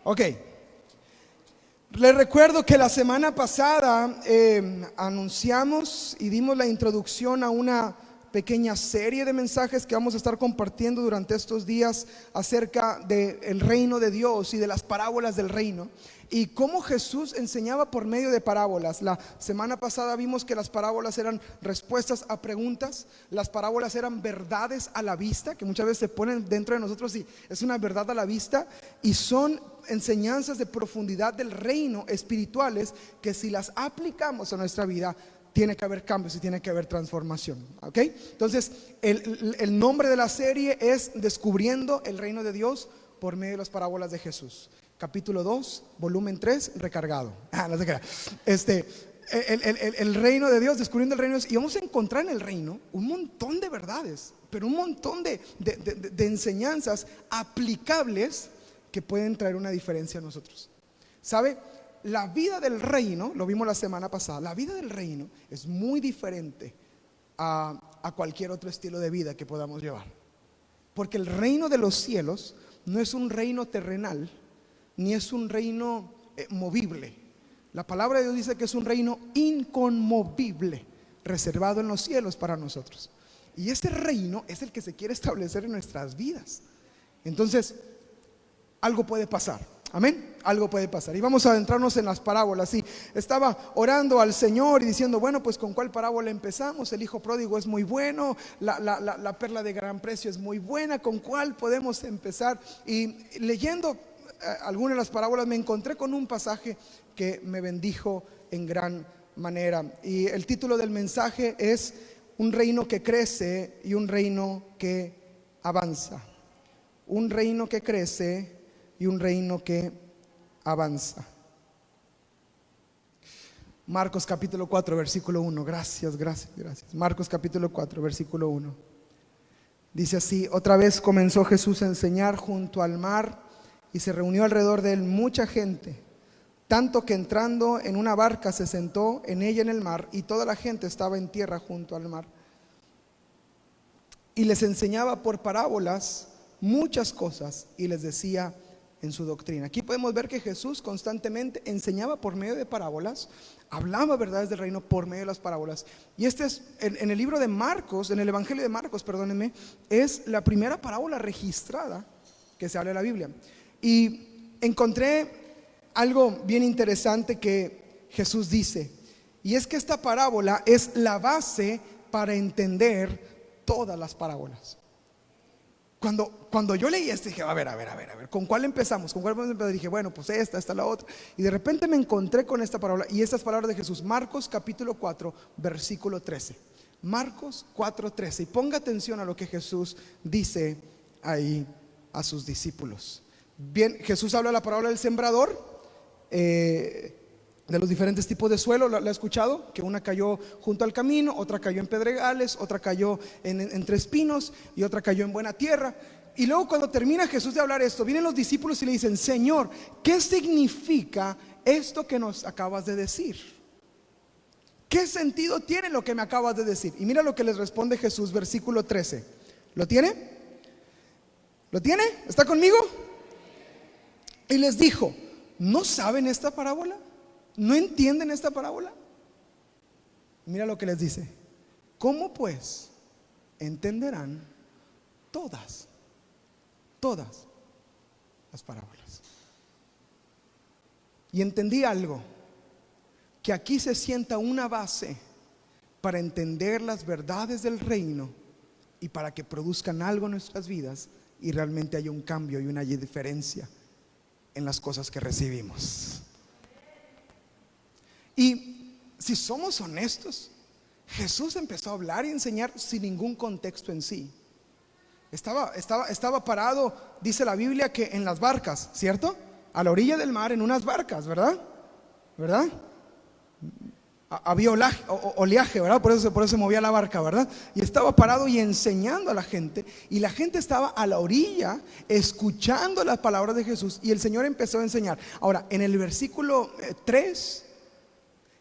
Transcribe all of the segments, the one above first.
Ok. Les recuerdo que la semana pasada anunciamos y dimos la introducción a una pequeña serie de mensajes que vamos a estar compartiendo durante estos días acerca del reino de Dios y de las parábolas del reino y cómo Jesús enseñaba por medio de parábolas. La semana pasada vimos que las parábolas eran respuestas a preguntas, las parábolas eran verdades a la vista, que muchas veces se ponen dentro de nosotros y es una verdad a la vista, y son enseñanzas de profundidad del reino espirituales que si las aplicamos a nuestra vida tiene que haber cambios y tiene que haber transformación. ¿Ok? Entonces el nombre de la serie es Descubriendo el reino de Dios por medio de las parábolas de Jesús. Capítulo 2, volumen 3, recargado. No se crea. El reino de Dios, descubriendo el reino de Dios. Y vamos a encontrar en el reino un montón de verdades, pero un montón de enseñanzas aplicables que pueden traer una diferencia a nosotros. ¿Sabe? La vida del reino, lo vimos la semana pasada, la vida del reino es muy diferente a cualquier otro estilo de vida que podamos llevar. Porque el reino de los cielos no es un reino terrenal, ni es un reino movible. La palabra de Dios dice que es un reino inconmovible, reservado en los cielos para nosotros. Y ese reino es el que se quiere establecer en nuestras vidas. Entonces, algo puede pasar. Amén, algo puede pasar. Y vamos a adentrarnos en las parábolas. Y estaba orando al Señor y diciendo, bueno, pues ¿con cuál parábola empezamos? El hijo pródigo es muy bueno, la perla de gran precio es muy buena. ¿Con cuál podemos empezar? Y leyendo algunas de las parábolas me encontré con un pasaje que me bendijo en gran manera. Y el título del mensaje es Un reino que crece y un reino que avanza. Un reino que crece y un reino que avanza. Marcos capítulo 4 versículo 1. Gracias. Marcos capítulo 4 versículo 1. Dice así: otra vez comenzó Jesús a enseñar junto al mar, y se reunió alrededor de él mucha gente, tanto que entrando en una barca se sentó en ella en el mar, y toda la gente estaba en tierra junto al mar. Y les enseñaba por parábolas muchas cosas, y les decía en su doctrina. Aquí podemos ver que Jesús constantemente enseñaba por medio de parábolas, hablaba verdades del reino por medio de las parábolas. Y este es, en el libro de Marcos, en el Evangelio de Marcos, perdónenme, es la primera parábola registrada que se habla en la Biblia. Y encontré algo bien interesante que Jesús dice, y es que esta parábola es la base para entender todas las parábolas. Cuando yo leí esto dije, a ver, ¿con cuál empezamos? ¿Con cuál podemos empezar? Dije, bueno, pues esta la otra. Y de repente me encontré con esta parábola y estas palabras de Jesús. Marcos capítulo 4 versículo 13. Marcos 4:13. Y ponga atención a lo que Jesús dice ahí a sus discípulos. Bien, Jesús habla de la parábola del sembrador, de los diferentes tipos de suelo. ¿La ha escuchado? Que una cayó junto al camino, otra cayó en pedregales, otra cayó entre espinos y otra cayó en buena tierra. Y luego cuando termina Jesús de hablar esto, vienen los discípulos y le dicen, Señor, ¿qué significa esto que nos acabas de decir? ¿Qué sentido tiene lo que me acabas de decir? Y mira lo que les responde Jesús, versículo 13. ¿Lo tiene? ¿Lo tiene? ¿Está conmigo? Y les dijo, ¿no saben esta parábola? ¿No entienden esta parábola? Mira lo que les dice. ¿Cómo pues entenderán todas las parábolas? Y entendí algo, que aquí se sienta una base para entender las verdades del reino y para que produzcan algo en nuestras vidas y realmente haya un cambio y una diferencia en las cosas que recibimos. Y si somos honestos, Jesús empezó a hablar y enseñar sin ningún contexto en sí. Estaba parado, dice la Biblia, que en las barcas, ¿cierto? A la orilla del mar, en unas barcas, ¿verdad? Había oleaje, ¿verdad? Por eso se movía la barca, ¿verdad? Y estaba parado y enseñando a la gente, y la gente estaba a la orilla escuchando las palabras de Jesús, y el Señor empezó a enseñar. Ahora, en el versículo 3,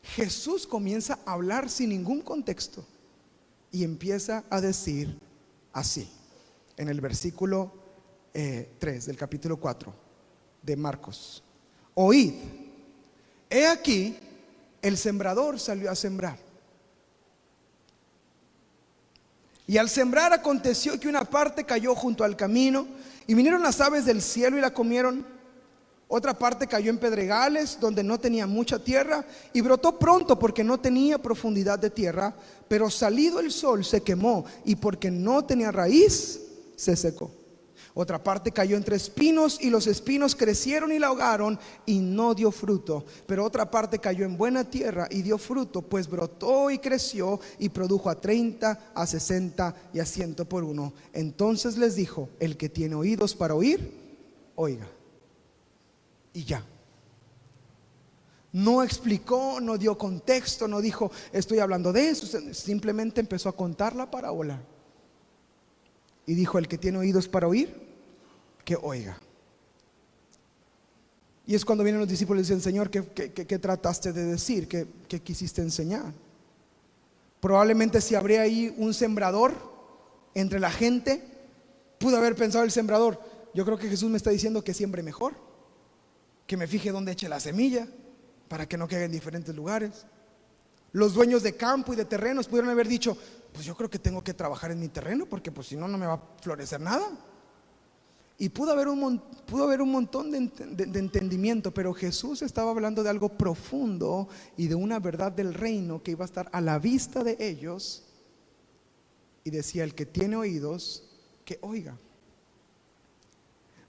Jesús comienza a hablar sin ningún contexto y empieza a decir así, en el versículo 3 del capítulo 4: de Marcos. Oíd, he aquí, el sembrador salió a sembrar. Y al sembrar aconteció que una parte cayó junto al camino, y vinieron las aves del cielo y la comieron. Otra parte cayó en pedregales, donde no tenía mucha tierra, y brotó pronto porque no tenía profundidad de tierra, pero salido el sol se quemó, y porque no tenía raíz, se secó. Otra parte cayó entre espinos, y los espinos crecieron y la ahogaron, y no dio fruto. Pero otra parte cayó en buena tierra y dio fruto, pues brotó y creció, y produjo a 30, a 60 y a 100 por uno. Entonces les dijo: el que tiene oídos para oír, oiga. Y ya. No explicó, no dio contexto, no dijo estoy hablando de eso. Simplemente empezó a contar la parábola. Y dijo: el que tiene oídos para oír, que oiga. Y es cuando vienen los discípulos y dicen: Señor, ¿qué trataste de decir? ¿Qué quisiste enseñar? Probablemente si habría ahí un sembrador entre la gente, pudo haber pensado el sembrador: yo creo que Jesús me está diciendo que siembre mejor, que me fije dónde eche la semilla, para que no caiga en diferentes lugares. Los dueños de campo y de terrenos pudieron haber dicho: pues yo creo que tengo que trabajar en mi terreno, porque pues si no, no me va a florecer nada. Y pudo haber un montón de entendimiento, pero Jesús estaba hablando de algo profundo y de una verdad del reino que iba a estar a la vista de ellos. Y decía: el que tiene oídos, que oiga.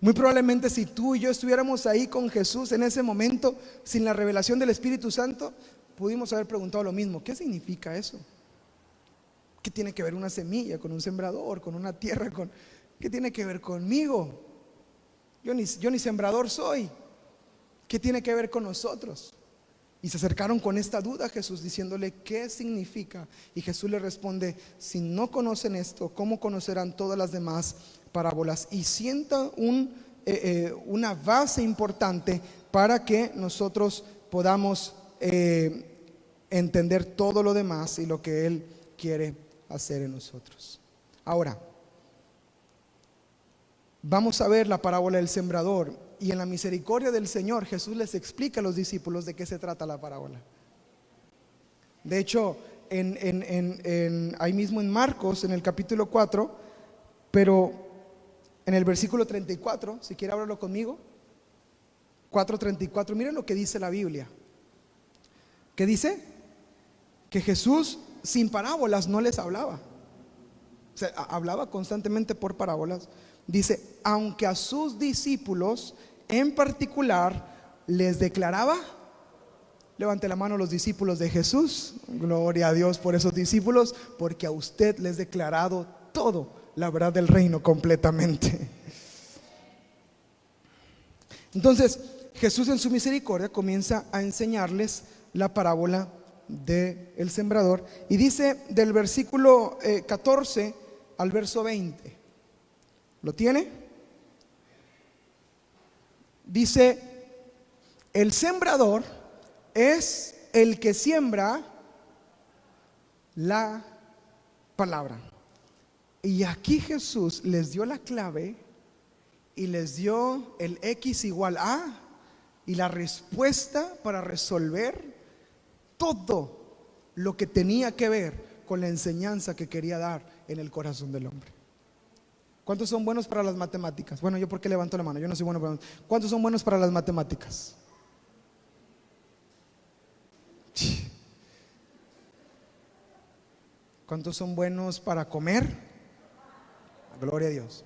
Muy probablemente si tú y yo estuviéramos ahí con Jesús en ese momento, sin la revelación del Espíritu Santo, pudimos haber preguntado lo mismo: ¿qué significa eso? ¿Qué tiene que ver una semilla con un sembrador, con una tierra? ¿Qué tiene que ver conmigo? Yo ni sembrador soy. ¿Qué tiene que ver con nosotros? Y se acercaron con esta duda a Jesús, diciéndole: ¿qué significa? Y Jesús le responde: si no conocen esto, ¿cómo conocerán todas las demás parábolas? Y sienta una base importante para que nosotros podamos entender todo lo demás y lo que Él quiere hacer en nosotros. Ahora, vamos a ver la parábola del sembrador, y en la misericordia del Señor Jesús les explica a los discípulos de qué se trata la parábola. De hecho, ahí mismo en Marcos, en el capítulo 4, pero en el versículo 34, si quiere hablarlo conmigo, 4:34, miren lo que dice la Biblia. ¿Qué dice? Que Jesús sin parábolas no les hablaba. O sea, hablaba constantemente por parábolas. Dice: aunque a sus discípulos en particular les declaraba. Levante la mano los discípulos de Jesús. Gloria a Dios por esos discípulos, porque a usted les he declarado todo, la verdad del reino completamente. Entonces Jesús en su misericordia comienza a enseñarles la parábola del sembrador, y dice del versículo 14 al verso 20. ¿Lo tiene? Dice: el sembrador es el que siembra la palabra. Y aquí Jesús les dio la clave y les dio el X igual a y la respuesta para resolver todo lo que tenía que ver con la enseñanza que quería dar en el corazón del hombre. ¿Cuántos son buenos para las matemáticas? Bueno, ¿yo por qué levanto la mano? Yo no soy bueno para... ¿Cuántos son buenos para las matemáticas? ¿Cuántos son buenos para comer? Gloria a Dios.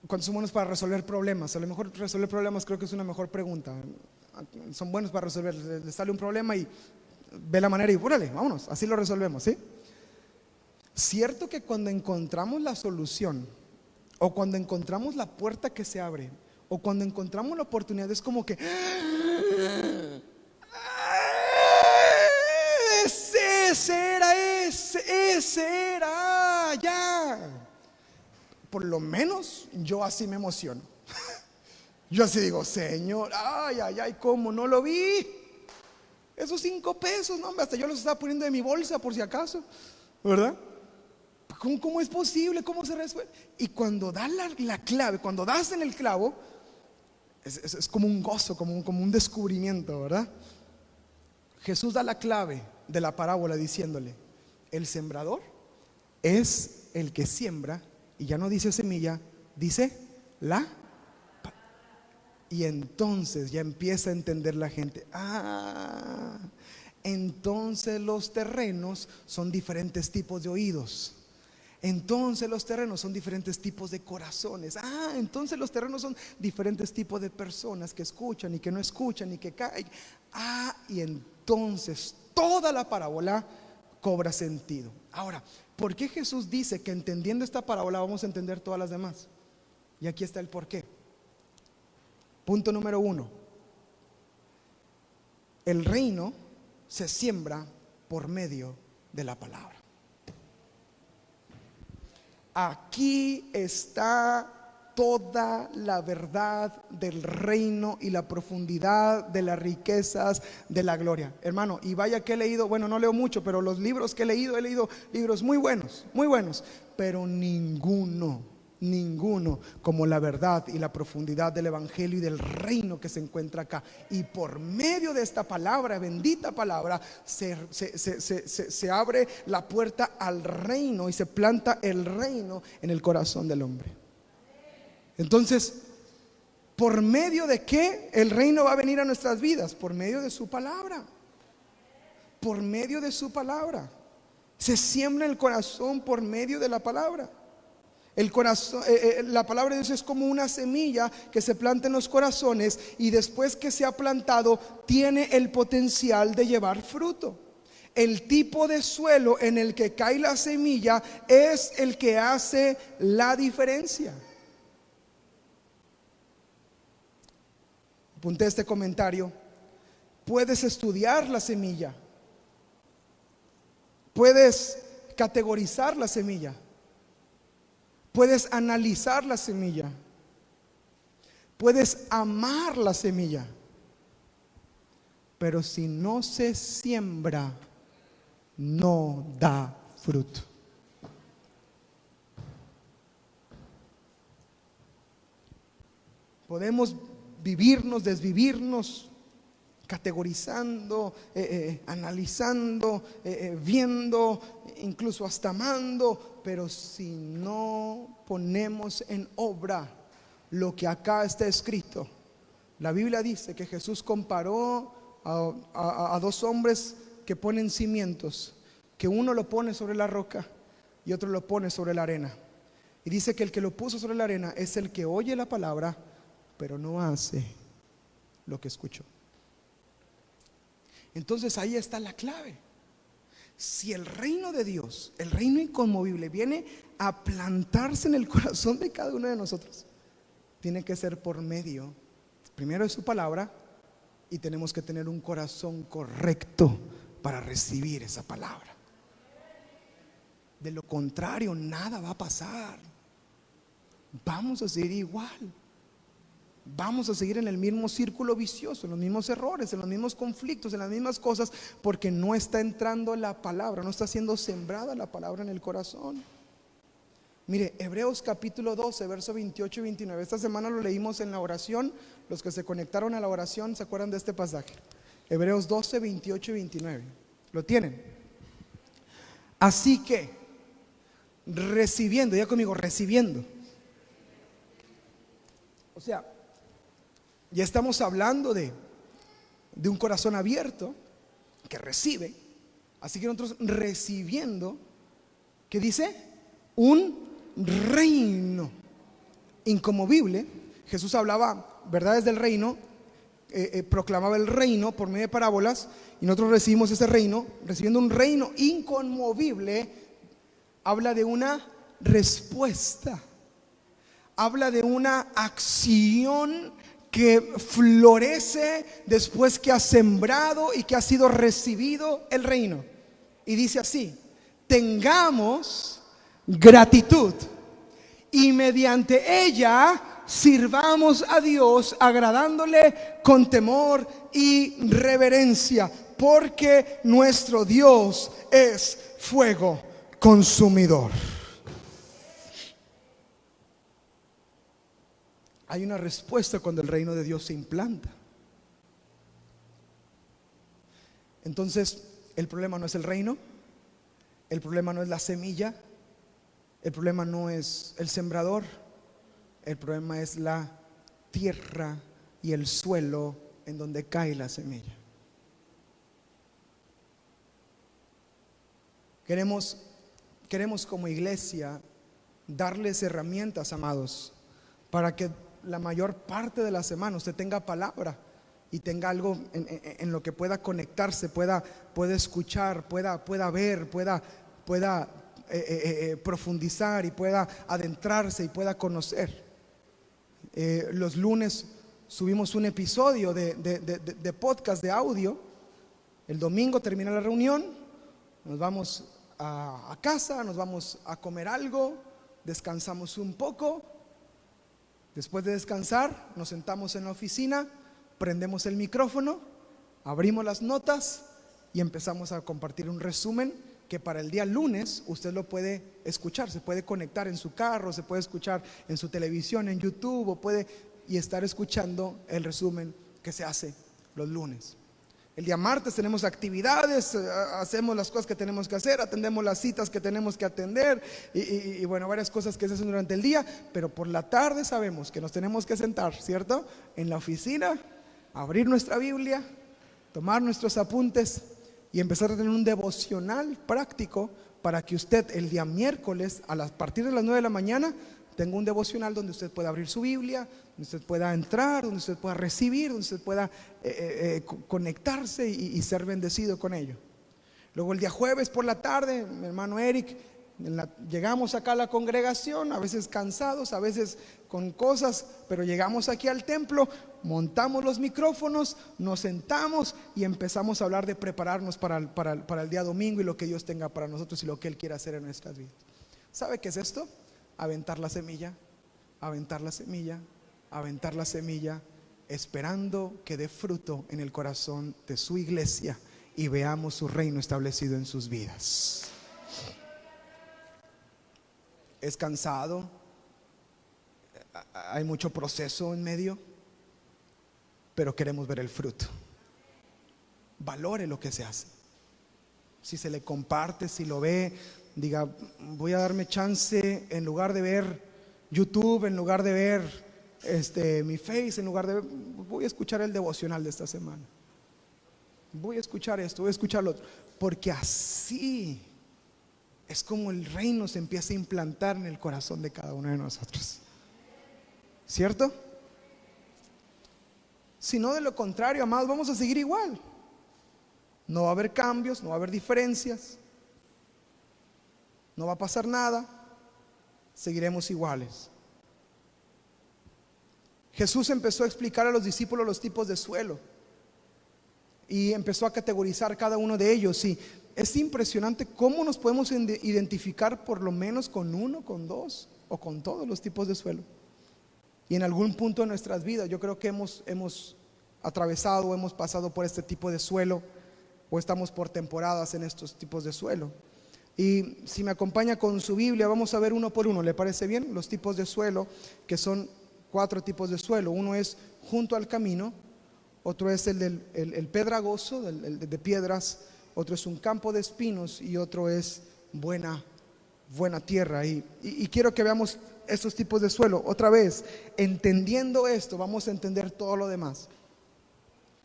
¿Cuántos son buenos para resolver problemas? A lo mejor resolver problemas creo que es una mejor pregunta. Son buenos para resolver. Les sale un problema y ve la manera y ¡púrale! Vámonos, así lo resolvemos, ¿sí? Cierto que cuando encontramos la solución, o cuando encontramos la puerta que se abre, o cuando encontramos la oportunidad, es como que ese era, ya. Por lo menos yo así me emociono. Yo así digo: Señor, ay, ¿cómo no lo vi? Esos 5 pesos, no, hasta yo los estaba poniendo de mi bolsa por si acaso, ¿verdad? ¿Cómo es posible? ¿Cómo se resuelve? Y cuando das la clave, cuando das en el clavo, es como un gozo, como un descubrimiento, ¿verdad? Jesús da la clave de la parábola diciéndole: el sembrador es el que siembra, y ya no dice semilla, dice y entonces ya empieza a entender la gente. Entonces los terrenos son diferentes tipos de oídos. Entonces los terrenos son diferentes tipos de corazones. Entonces los terrenos son diferentes tipos de personas que escuchan y que no escuchan y que caen. Y entonces toda la parábola cobra sentido. Ahora, ¿por qué Jesús dice que entendiendo esta parábola vamos a entender todas las demás? Y aquí está el por qué. Punto número 1. El reino se siembra por medio de la palabra. Aquí está toda la verdad del reino y la profundidad de las riquezas de la gloria. Hermano, y vaya que he leído, bueno, no leo mucho, pero los libros que he leído libros muy buenos, pero ninguno como la verdad y la profundidad del evangelio y del reino que se encuentra acá. Y por medio de esta palabra, bendita palabra, se abre la puerta al reino y se planta el reino en el corazón del hombre. Entonces, ¿por medio de qué el reino va a venir a nuestras vidas? Por medio de su palabra. Por medio de su palabra. Se siembra el corazón por medio de la palabra. El corazón, la palabra de Dios es como una semilla que se planta en los corazones, y después que se ha plantado tiene el potencial de llevar fruto. El tipo de suelo en el que cae la semilla es el que hace la diferencia. Apunté este comentario. Puedes estudiar la semilla, puedes categorizar la semilla, puedes analizar la semilla, puedes amar la semilla, pero si no se siembra, no da fruto. Podemos vivirnos, desvivirnos, categorizando, analizando, viendo, incluso hasta amando, pero si no ponemos en obra lo que acá está escrito. La Biblia dice que Jesús comparó a dos hombres que ponen cimientos, que uno lo pone sobre la roca y otro lo pone sobre la arena. Y dice que el que lo puso sobre la arena es el que oye la palabra, pero no hace lo que escuchó. Entonces ahí está la clave. Si el reino de Dios, el reino inconmovible, viene a plantarse en el corazón de cada uno de nosotros, tiene que ser por medio, primero, de su palabra, y tenemos que tener un corazón correcto para recibir esa palabra. De lo contrario, nada va a pasar. Vamos a seguir igual. Vamos a seguir en el mismo círculo vicioso, en los mismos errores, en los mismos conflictos, en las mismas cosas, porque no está entrando la palabra, no está siendo sembrada la palabra en el corazón. Mire, Hebreos capítulo 12, verso 28 y 29. Esta semana lo leímos en la oración. Los que se conectaron a la oración se acuerdan de este pasaje. Hebreos 12, 28 y 29. ¿Lo tienen? Así que, recibiendo, ya conmigo, recibiendo. O sea, ya estamos hablando de un corazón abierto que recibe. Así que nosotros recibiendo, ¿qué dice? Un reino inconmovible. Jesús hablaba verdades del reino, proclamaba el reino por medio de parábolas, y nosotros recibimos ese reino. Recibiendo un reino inconmovible, habla de una respuesta, habla de una acción que florece después que ha sembrado y que ha sido recibido el reino. Y dice así: tengamos gratitud y mediante ella sirvamos a Dios, agradándole con temor y reverencia, porque nuestro Dios es fuego consumidor. hay una respuesta cuando el reino de Dios se implanta. Entonces, el problema no es el reino, el problema no es la semilla, el problema no es el sembrador, el problema es la tierra y el suelo en donde cae la semilla. Queremos como iglesia darles herramientas, amados, para que la mayor parte de la semana usted tenga palabra y tenga algo en lo que pueda conectarse, pueda escuchar, pueda ver, pueda profundizar y pueda adentrarse y pueda conocer. Los lunes subimos un episodio de podcast de audio. El domingo termina la reunión, nos vamos a casa, nos vamos a comer algo, descansamos un poco. Después de descansar, nos sentamos en la oficina, prendemos el micrófono, abrimos las notas y empezamos a compartir un resumen que para el día lunes usted lo puede escuchar, se puede conectar en su carro, se puede escuchar en su televisión, en YouTube, o puede y estar escuchando el resumen que se hace los lunes. El día martes tenemos actividades, hacemos las cosas que tenemos que hacer, atendemos las citas que tenemos que atender y bueno, varias cosas que se hacen durante el día, pero por la tarde sabemos que nos tenemos que sentar, ¿cierto? En la oficina, abrir nuestra Biblia, tomar nuestros apuntes y empezar a tener un devocional práctico para que usted el día miércoles a partir de las 9 de la mañana tenga un devocional donde usted pueda abrir su Biblia, donde usted pueda entrar, donde usted pueda recibir, donde usted pueda conectarse y ser bendecido con ello. Luego el día jueves por la tarde, mi hermano Eric, llegamos acá a la congregación, a veces cansados, a veces con cosas, pero llegamos aquí al templo, montamos los micrófonos, nos sentamos y empezamos a hablar de prepararnos para el día domingo y lo que Dios tenga para nosotros y lo que Él quiere hacer en nuestras vidas. ¿Sabe qué es esto? Aventar la semilla, aventar la semilla, aventar la semilla, esperando que dé fruto en el corazón de su iglesia y veamos su reino establecido en sus vidas. Es cansado, hay mucho proceso en medio, pero queremos ver el fruto. Valore lo que se hace. Si se le comparte, si lo ve, diga, voy a darme chance, en lugar de ver YouTube, en lugar de ver mi Face, en lugar de ver, voy a escuchar el devocional de esta semana. Voy a escuchar esto, voy a escuchar lo otro, porque así es como el reino se empieza a implantar en el corazón de cada uno de nosotros. ¿Cierto? Si no, de lo contrario, amados, vamos a seguir igual. No va a haber cambios, no va a haber diferencias, no va a pasar nada, seguiremos iguales. Jesús empezó a explicar a los discípulos los tipos de suelo y empezó a categorizar cada uno de ellos. Y es impresionante cómo nos podemos identificar por lo menos con uno, con dos o con todos los tipos de suelo. Y en algún punto de nuestras vidas yo creo que hemos atravesado o hemos pasado por este tipo de suelo, o estamos por temporadas en estos tipos de suelo. Y si me acompaña con su Biblia, vamos a ver uno por uno. ¿Le parece bien? Los tipos de suelo, que son 4 tipos de suelo. Uno es junto al camino, otro es el pedragoso, el de piedras, otro es un campo de espinos y otro es buena tierra. Y quiero que veamos estos tipos de suelo. Otra vez, entendiendo esto, vamos a entender todo lo demás.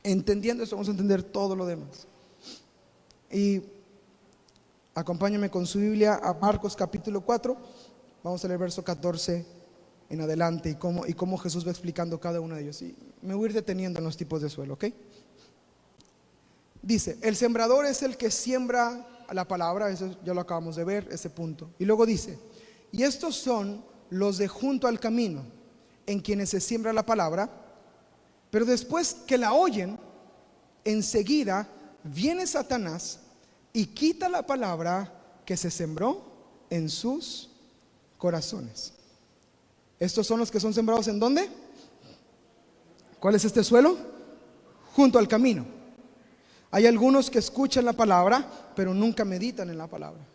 Entendiendo esto, vamos a entender todo lo demás. Y acompáñame con su Biblia a Marcos capítulo 4. Vamos a leer verso 14 en adelante y cómo Jesús va explicando cada uno de ellos. Y me voy a ir deteniendo en los tipos de suelo, ¿ok? Dice, el sembrador es el que siembra la palabra. Eso ya lo acabamos de ver, ese punto. Y luego dice, y estos son los de junto al camino, en quienes se siembra la palabra, pero después que la oyen, enseguida viene Satanás y quita la palabra que se sembró en sus corazones. Estos son los que son sembrados ¿en dónde? ¿Cuál es este suelo? Junto al camino. Hay algunos que escuchan la palabra, pero nunca meditan en la palabra.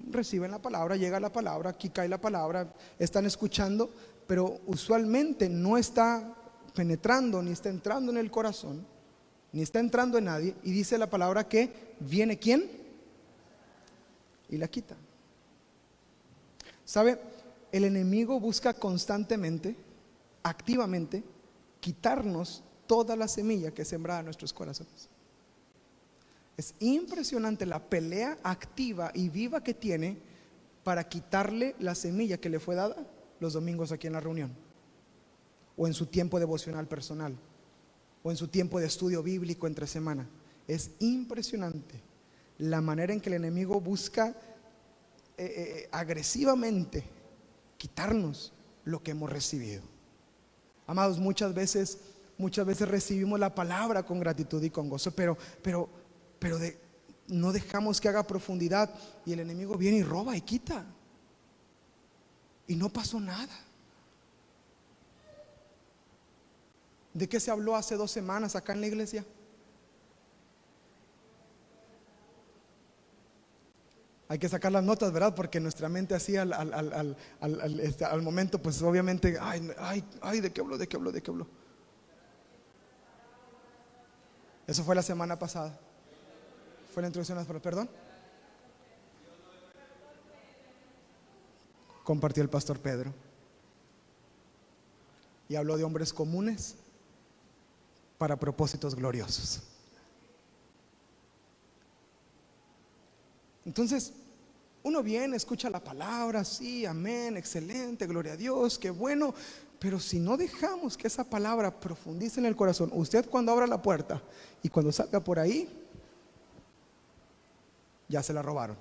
Reciben la palabra, llega la palabra, aquí cae la palabra, están escuchando, pero usualmente no está penetrando, ni está entrando en el corazón, ni está entrando en nadie. Y dice la palabra que viene ¿quién? Y la quita. ¿Sabe? El enemigo busca constantemente, activamente, quitarnos toda la semilla que es sembrada en nuestros corazones. Es impresionante la pelea activa y viva que tiene para quitarle la semilla que le fue dada los domingos aquí en la reunión, o en su tiempo devocional personal, o en su tiempo de estudio bíblico entre semana. Es impresionante la manera en que el enemigo busca agresivamente quitarnos lo que hemos recibido. Amados, muchas veces recibimos la palabra con gratitud y con gozo, pero no dejamos que haga profundidad, y el enemigo viene y roba y quita, y no pasó nada. ¿De qué se habló hace 2 semanas acá en la iglesia? Hay que sacar las notas, ¿verdad? Porque nuestra mente así al momento, pues obviamente, ay, ¿de qué habló? ¿De qué habló? ¿De qué habló? Eso fue la semana pasada. Fue la introducción a las palabras. ¿Perdón? Compartió el pastor Pedro y habló de hombres comunes para propósitos gloriosos. Entonces, uno viene, escucha la palabra, sí, amén, excelente, gloria a Dios, qué bueno. Pero si no dejamos que esa palabra profundice en el corazón, usted cuando abra la puerta y cuando salga por ahí, ya se la robaron.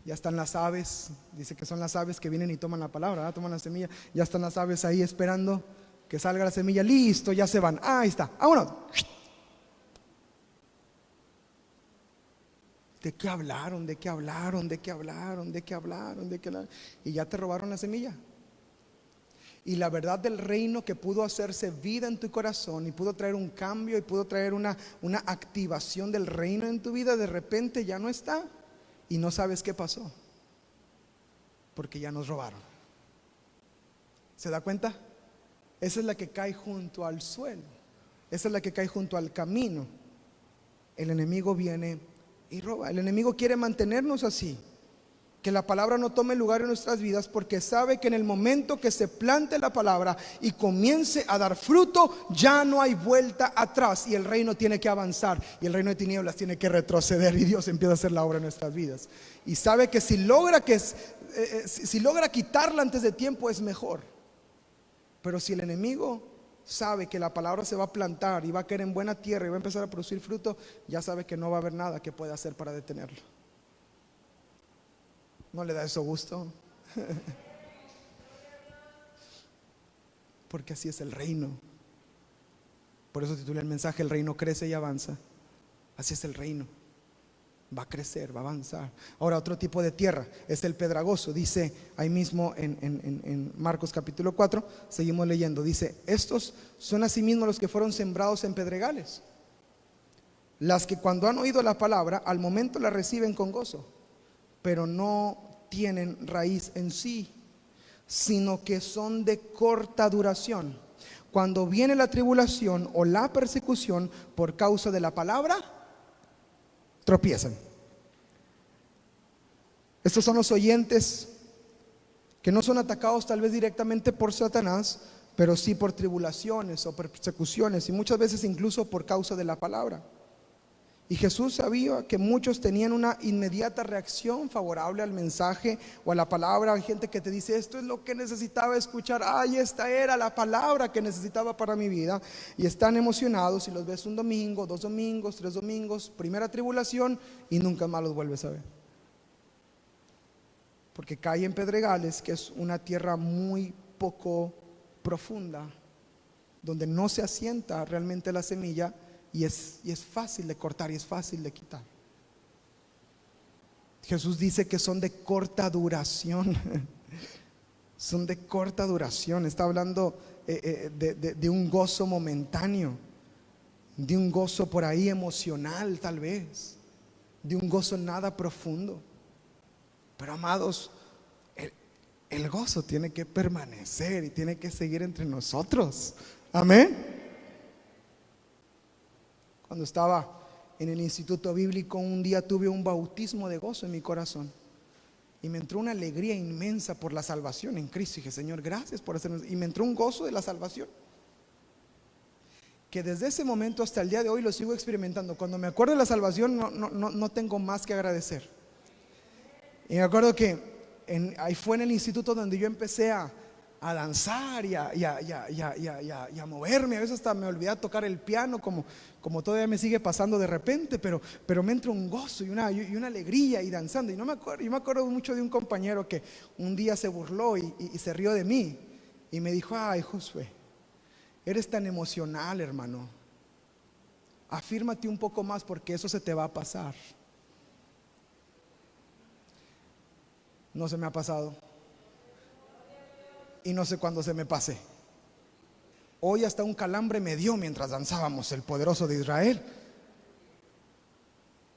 Ya están las aves, dice que son las aves que vienen y toman la palabra, ¿verdad? Toman la semilla. Ya están las aves ahí esperando que salga la semilla. Listo, ya se van. Ahí está, vámonos. ¿De qué hablaron? ¿De qué hablaron? ¿De qué hablaron? ¿De qué hablaron? ¿De qué hablaron? Y ya te robaron la semilla. Y la verdad del reino que pudo hacerse vida en tu corazón y pudo traer un cambio y pudo traer una activación del reino en tu vida, de repente ya no está y no sabes qué pasó, porque ya nos robaron. ¿Se da cuenta? Esa es la que cae junto al suelo, esa es la que cae junto al camino. El enemigo viene y roba. El enemigo quiere mantenernos así, que la palabra no tome lugar en nuestras vidas, porque sabe que en el momento que se plante la palabra y comience a dar fruto, ya no hay vuelta atrás, y el reino tiene que avanzar, y el reino de tinieblas tiene que retroceder, y Dios empieza a hacer la obra en nuestras vidas. Y sabe que si logra quitarla antes de tiempo, es mejor. Pero si el enemigo sabe que la palabra se va a plantar y va a caer en buena tierra y va a empezar a producir fruto, ya sabe que no va a haber nada que pueda hacer para detenerlo. ¿No le da eso gusto? Porque así es el reino. Por eso titulé el mensaje: el reino crece y avanza. Así es el reino. Va a crecer, va a avanzar. Ahora, otro tipo de tierra es el pedregoso. Dice ahí mismo en Marcos capítulo 4, seguimos leyendo. Dice: estos son asimismo los que fueron sembrados en pedregales, las que cuando han oído la palabra, al momento la reciben con gozo, pero no tienen raíz en sí, sino que son de corta duración. Cuando viene la tribulación o la persecución por causa de la palabra, tropiezan. Estos son los oyentes que no son atacados tal vez directamente por Satanás, pero sí por tribulaciones o persecuciones, y muchas veces incluso por causa de la palabra. Y Jesús sabía que muchos tenían una inmediata reacción favorable al mensaje o a la palabra. Hay gente que te dice: esto es lo que necesitaba escuchar, ay, esta era la palabra que necesitaba para mi vida. Y están emocionados y los ves un domingo, 2 domingos, 3 domingos, primera tribulación, y nunca más los vuelves a ver, porque cae en pedregales, que es una tierra muy poco profunda, donde no se asienta realmente la semilla. Y es fácil de cortar y es fácil de quitar. Jesús dice que son de corta duración. Son de corta duración. Está hablando de un gozo momentáneo, de un gozo por ahí emocional tal vez, de un gozo nada profundo. Pero amados, el gozo tiene que permanecer y tiene que seguir entre nosotros. Amén. Cuando estaba en el instituto bíblico, un día tuve un bautismo de gozo en mi corazón y me entró una alegría inmensa por la salvación en Cristo. Y dije, Señor, gracias por hacernos. Y me entró un gozo de la salvación que desde ese momento hasta el día de hoy lo sigo experimentando. Cuando me acuerdo de la salvación, no tengo más que agradecer. Y me acuerdo que ahí fue en el instituto donde yo empecé a danzar y a moverme. A veces hasta me olvidé tocar el piano, como todavía me sigue pasando de repente, pero me entra un gozo y una alegría y danzando. Y yo me acuerdo mucho de un compañero que un día se burló y se rió de mí y me dijo, ay, Josué, eres tan emocional, hermano, afírmate un poco más porque eso se te va a pasar. No se me ha pasado y no sé cuándo se me pase. Hoy hasta un calambre me dio mientras danzábamos el poderoso de Israel,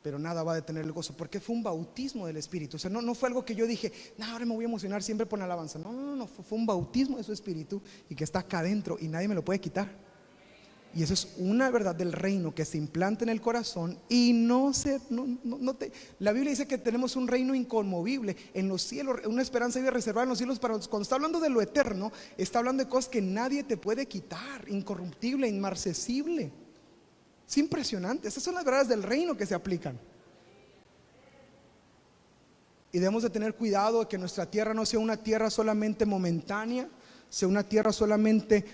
pero nada va a detener el gozo, porque fue un bautismo del Espíritu. O sea, no fue algo que yo dije, no, ahora me voy a emocionar siempre por la alabanza. No, fue un bautismo de su Espíritu y que está acá adentro y nadie me lo puede quitar. Y eso es una verdad del reino que se implanta en el corazón y la Biblia dice que tenemos un reino inconmovible en los cielos, una esperanza viva reservada en los cielos. Cuando está hablando de lo eterno, está hablando de cosas que nadie te puede quitar, incorruptible, inmarcesible. Es impresionante. Esas son las verdades del reino que se aplican. Y debemos de tener cuidado de que nuestra tierra no sea una tierra solamente momentánea, sea una tierra solamente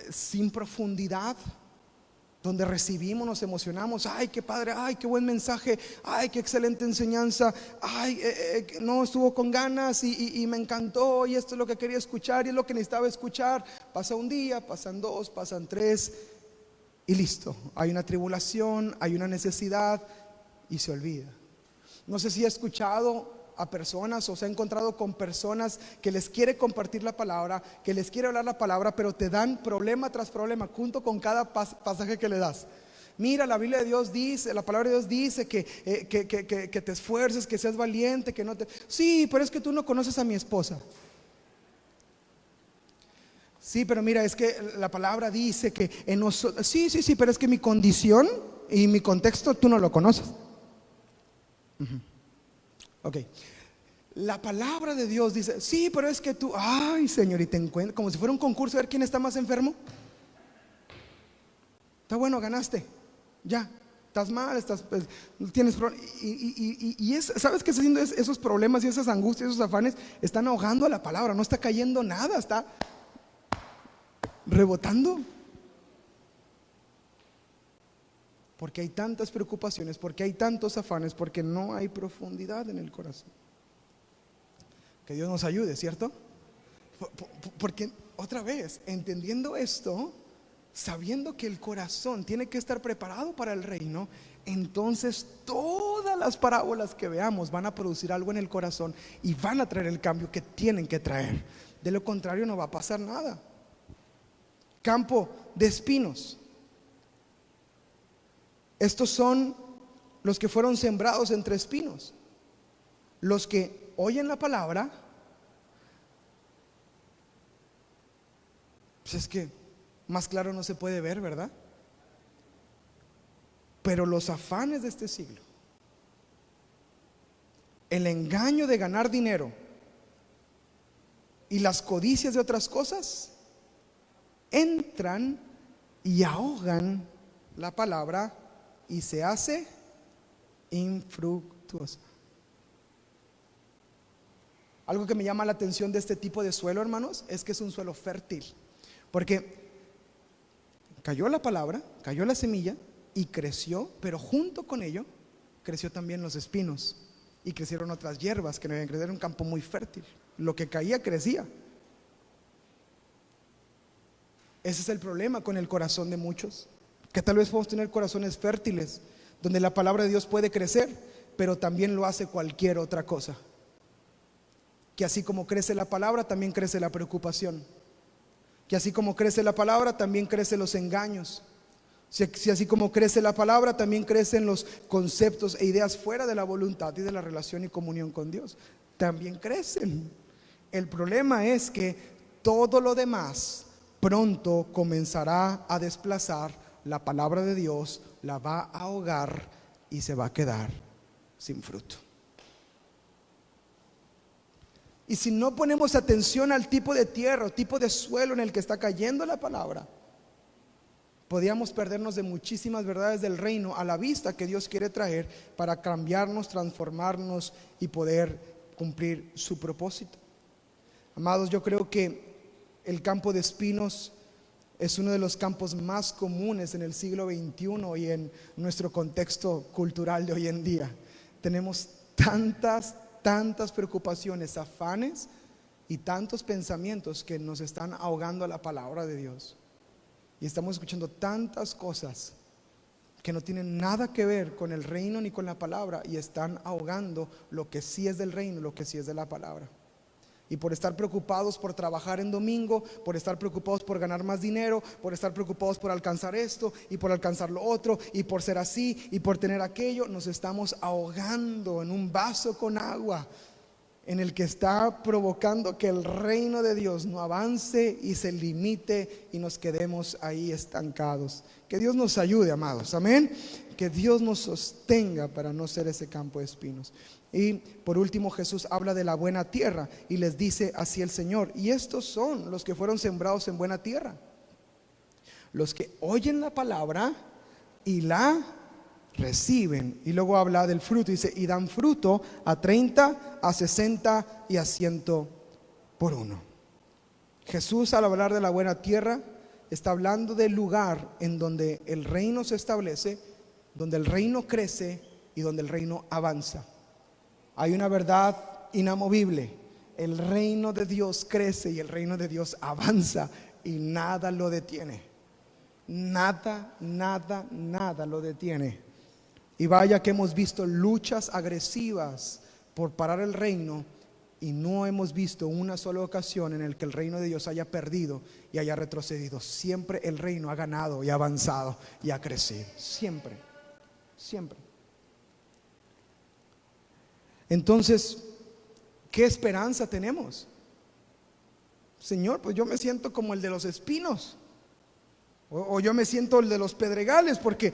sin profundidad, donde recibimos, nos emocionamos, ay, qué padre, ay, qué buen mensaje, ay, qué excelente enseñanza, ay, no, estuvo con ganas y me encantó y esto es lo que quería escuchar y es lo que necesitaba escuchar. Pasa un día, pasan dos, pasan tres y listo, hay una tribulación, hay una necesidad y se olvida. No sé si ha escuchado a personas o se ha encontrado con personas que les quiere compartir la palabra, que les quiere hablar la palabra, pero te dan problema tras problema junto con cada pasaje que le das. Mira, la Biblia de Dios dice, la palabra de Dios dice que te esfuerces, que seas valiente, que no te... Sí, pero es que tú no conoces a mi esposa. Sí, pero mira, es que la palabra dice que en nosotros... Sí, pero es que mi condición y mi contexto tú no lo conoces. Ok, la palabra de Dios dice, sí, pero es que tú, ay, Señor, y te encuentras como si fuera un concurso a ver quién está más enfermo. Está bueno, ganaste, ya. Estás mal, pues, tienes problemas. ¿Sabes qué está haciendo? Esos problemas y esas angustias, esos afanes están ahogando a la palabra. No está cayendo nada, está rebotando. Porque hay tantas preocupaciones, porque hay tantos afanes, porque no hay profundidad en el corazón. Que Dios nos ayude, ¿cierto? Porque otra vez, entendiendo esto, sabiendo que el corazón tiene que estar preparado para el reino, entonces todas las parábolas que veamos van a producir algo en el corazón y van a traer el cambio que tienen que traer. De lo contrario no va a pasar nada. Campo de espinos. Estos son los que fueron sembrados entre espinos. Los que oyen la palabra, pues es que más claro no se puede ver, ¿verdad? Pero los afanes de este siglo, el engaño de ganar dinero y las codicias de otras cosas entran y ahogan la palabra y se hace infructuosa. Algo que me llama la atención de este tipo de suelo, hermanos, es que es un suelo fértil, porque cayó la palabra, cayó la semilla y creció, pero junto con ello creció también los espinos y crecieron otras hierbas que no habían crecido. Era un campo muy fértil, lo que caía crecía. Ese es el problema con el corazón de muchos, que tal vez podemos tener corazones fértiles donde la palabra de Dios puede crecer, pero también lo hace cualquier otra cosa. Que así como crece la palabra, también crece la preocupación. Que así como crece la palabra, también crecen los engaños. Si así como crece la palabra, también crecen los conceptos e ideas fuera de la voluntad y de la relación y comunión con Dios. También crecen. El problema es que todo lo demás pronto comenzará a desplazar la palabra de Dios, la va a ahogar y se va a quedar sin fruto. Y si no ponemos atención al tipo de tierra o tipo de suelo en el que está cayendo la palabra, podríamos perdernos de muchísimas verdades del reino a la vista que Dios quiere traer para cambiarnos, transformarnos y poder cumplir su propósito. Amados, yo creo que el campo de espinos es uno de los campos más comunes en el siglo XXI y en nuestro contexto cultural de hoy en día. Tenemos tantas preocupaciones, afanes y tantos pensamientos que nos están ahogando la palabra de Dios. Y estamos escuchando tantas cosas que no tienen nada que ver con el reino ni con la palabra y están ahogando lo que sí es del reino, lo que sí es de la palabra. Y por estar preocupados por trabajar en domingo, por estar preocupados por ganar más dinero, por estar preocupados por alcanzar esto y por alcanzar lo otro, y por ser así y por tener aquello, nos estamos ahogando en un vaso con agua en el que está provocando que el reino de Dios no avance y se limite y nos quedemos ahí estancados. Que Dios nos ayude, amados, amén. Que Dios nos sostenga para no ser ese campo de espinos. Y por último, Jesús habla de la buena tierra y les dice así el Señor: y estos son los que fueron sembrados en buena tierra, los que oyen la palabra y la reciben. Y luego habla del fruto, dice: y dan fruto a 30, a 60 y a 100 por uno. Jesús, al hablar de la buena tierra, está hablando del lugar en donde el reino se establece, donde el reino crece y donde el reino avanza. Hay una verdad inamovible: el reino de Dios crece y el reino de Dios avanza y nada lo detiene. Nada lo detiene. Y vaya que hemos visto luchas agresivas por parar el reino y no hemos visto una sola ocasión en la que el reino de Dios haya perdido y haya retrocedido. Siempre el reino ha ganado y ha avanzado y ha crecido. Siempre. Entonces, ¿qué esperanza tenemos? Señor, pues yo me siento como el de los espinos, o yo me siento el de los pedregales, porque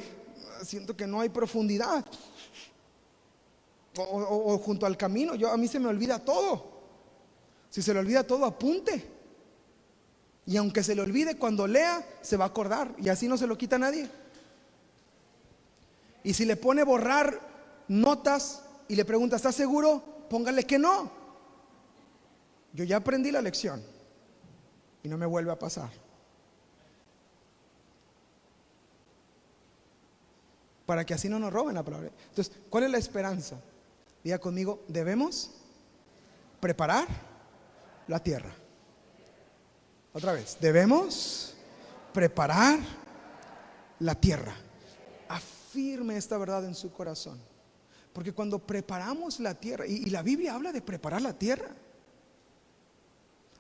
siento que no hay profundidad, o junto al camino, a mí se me olvida todo. Si se le olvida todo, apunte, y aunque se le olvide, cuando lea se va a acordar, y así no se lo quita a nadie. Y si le pone borrar notas y le pregunta: ¿estás seguro? Póngale que no. Yo ya aprendí la lección y no me vuelve a pasar. Para que así no nos roben la palabra. Entonces, ¿cuál es la esperanza? Diga conmigo: debemos preparar la tierra. Otra vez, debemos preparar la tierra. Afirme esta verdad en su corazón, porque cuando preparamos la tierra, y la Biblia habla de preparar la tierra,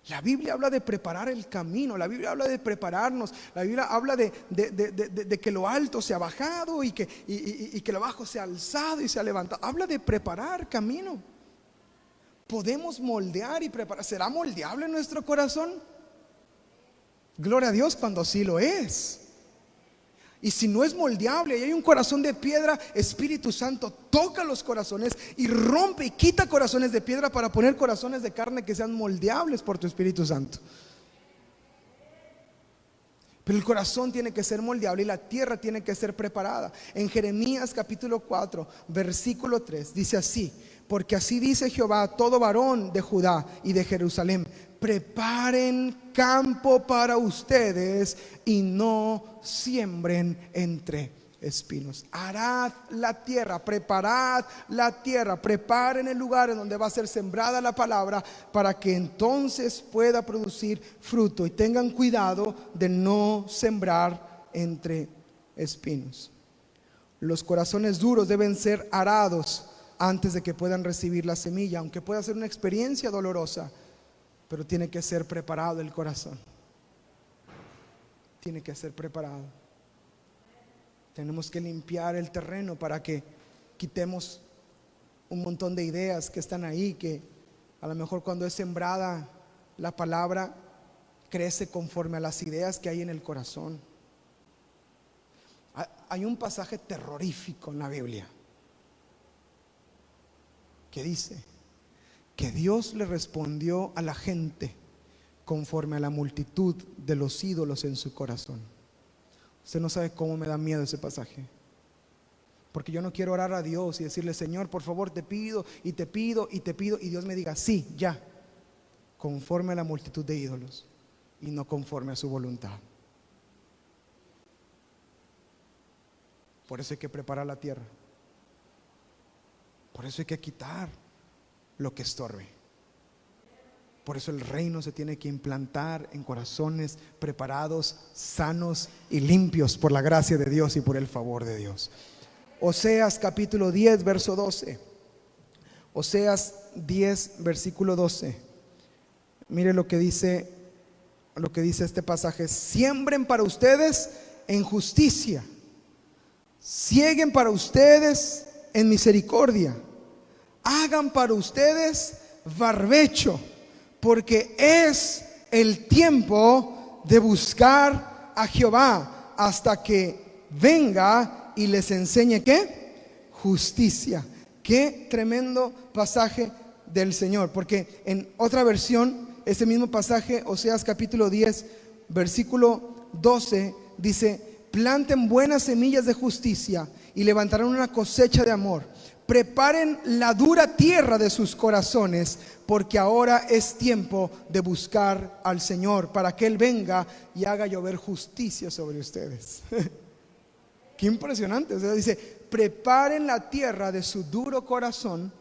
la Biblia habla de preparar el camino, la Biblia habla de prepararnos, la Biblia habla de que lo alto se ha bajado y que lo bajo se ha alzado y se ha levantado. Habla de preparar camino. Podemos moldear y preparar. ¿Será moldeable nuestro corazón? Gloria a Dios cuando sí lo es. Y si no es moldeable y hay un corazón de piedra, Espíritu Santo toca los corazones y rompe y quita corazones de piedra para poner corazones de carne que sean moldeables por tu Espíritu Santo. Pero el corazón tiene que ser moldeable y la tierra tiene que ser preparada. En Jeremías capítulo 4 versículo 3 dice así: porque así dice Jehová a todo varón de Judá y de Jerusalén: preparen campo para ustedes y no siembren entre espinos. Arad la tierra, preparad la tierra, preparen el lugar en donde va a ser sembrada la palabra, para que entonces pueda producir fruto. Y tengan cuidado de no sembrar entre espinos. Los corazones duros deben ser arados antes de que puedan recibir la semilla, aunque pueda ser una experiencia dolorosa, pero tiene que ser preparado el corazón. Tiene que ser preparado. Tenemos que limpiar el terreno para que quitemos un montón de ideas que están ahí, que A lo mejor cuando es sembrada la palabra, crece conforme a las ideas que hay en el corazón. Hay un pasaje terrorífico en la Biblia que dice que Dios le respondió a la gente conforme a la multitud de los ídolos en su corazón. Usted no sabe cómo me da miedo ese pasaje, porque yo no quiero orar a Dios y decirle: Señor, por favor, te pido y te pido y te pido, y Dios me diga: sí, ya, conforme a la multitud de ídolos y no conforme a su voluntad. Por eso hay que preparar la tierra. Por eso hay que quitar lo que estorbe. Por eso el reino se tiene que implantar en corazones preparados, sanos y limpios por la gracia de Dios y por el favor de Dios. Oseas capítulo 10, verso 12. Oseas 10, versículo 12. Mire lo que dice este pasaje: siembren para ustedes en justicia, sieguen para ustedes en misericordia, hagan para ustedes barbecho, porque es el tiempo de buscar a Jehová hasta que venga y les enseñe ¿qué? Justicia. Qué tremendo pasaje del Señor, porque en otra versión, ese mismo pasaje, Oseas capítulo 10, versículo 12, dice: planten buenas semillas de justicia y levantarán una cosecha de amor. Preparen la dura tierra de sus corazones, porque ahora es tiempo de buscar al Señor, para que Él venga y haga llover justicia sobre ustedes. Qué impresionante. O sea, dice: preparen la tierra de su duro corazón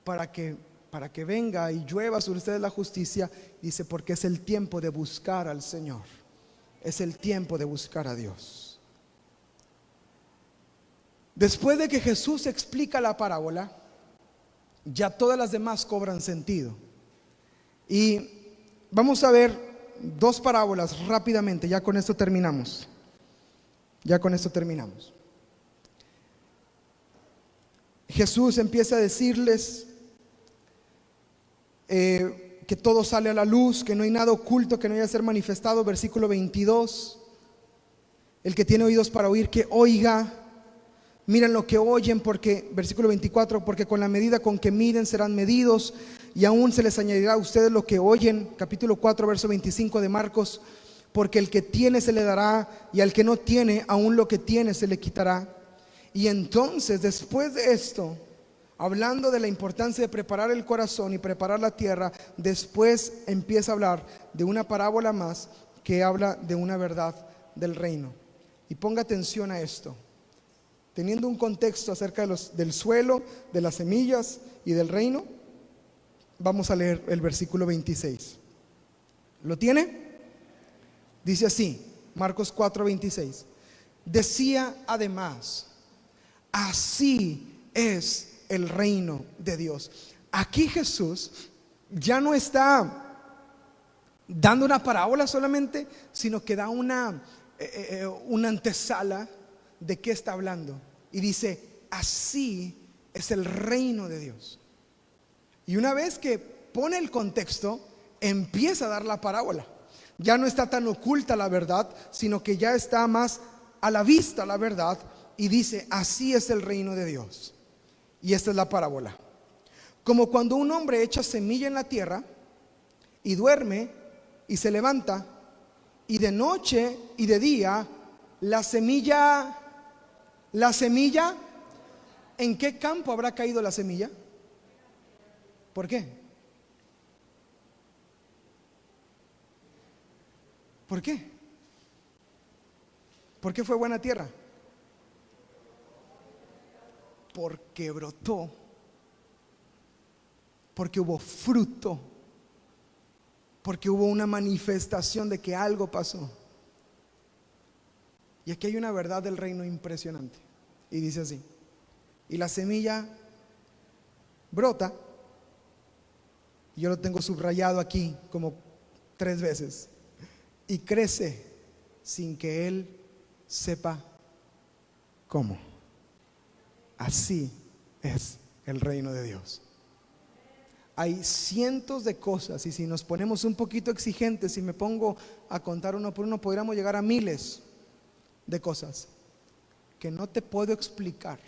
para que venga y llueva sobre ustedes la justicia. Dice: porque es el tiempo de buscar al Señor, es el tiempo de buscar a Dios. Después de que Jesús explica la parábola, ya todas las demás cobran sentido. Y vamos a ver dos parábolas rápidamente, ya con esto terminamos. Jesús empieza a decirles que todo sale a la luz, que no hay nada oculto que no haya de ser manifestado. Versículo 22: el que tiene oídos para oír, que oiga. Miren lo que oyen, porque, versículo 24, porque con la medida con que miden serán medidos, y aún se les añadirá a ustedes lo que oyen. Capítulo 4, verso 25 de Marcos: porque el que tiene se le dará, y al que no tiene, aún lo que tiene se le quitará. Y entonces, después de esto, hablando de la importancia de preparar el corazón y preparar la tierra, después empieza a hablar de una parábola más que habla de una verdad del reino. Y ponga atención a esto. Teniendo un contexto acerca del suelo, de las semillas y del reino, vamos a leer el versículo 26. ¿Lo tiene? Dice así, Marcos 4:26. Decía además: así es el reino de Dios. Aquí Jesús ya no está dando una parábola solamente, sino que da una antesala de qué está hablando. Y dice: así es el reino de Dios. Y una vez que pone el contexto, empieza a dar la parábola. Ya no está tan oculta la verdad, sino que ya está más a la vista la verdad. Y dice: así es el reino de Dios. Y esta es la parábola. Como cuando un hombre echa semilla en la tierra y duerme y se levanta, y de noche y de día la semilla, ¿en qué campo habrá caído la semilla? ¿Por qué? ¿Por qué? ¿Por qué fue buena tierra? Porque brotó, porque hubo fruto, porque hubo una manifestación de que algo pasó. Y aquí hay una verdad del reino impresionante. Y dice así: y la semilla brota. Yo lo tengo subrayado aquí como 3 veces. Y crece sin que él sepa cómo. Así es el reino de Dios. hay cientos de cosas, y si nos ponemos un poquito exigentes, si me pongo a contar uno por uno, podríamos llegar a miles de cosas que no te puedo explicar,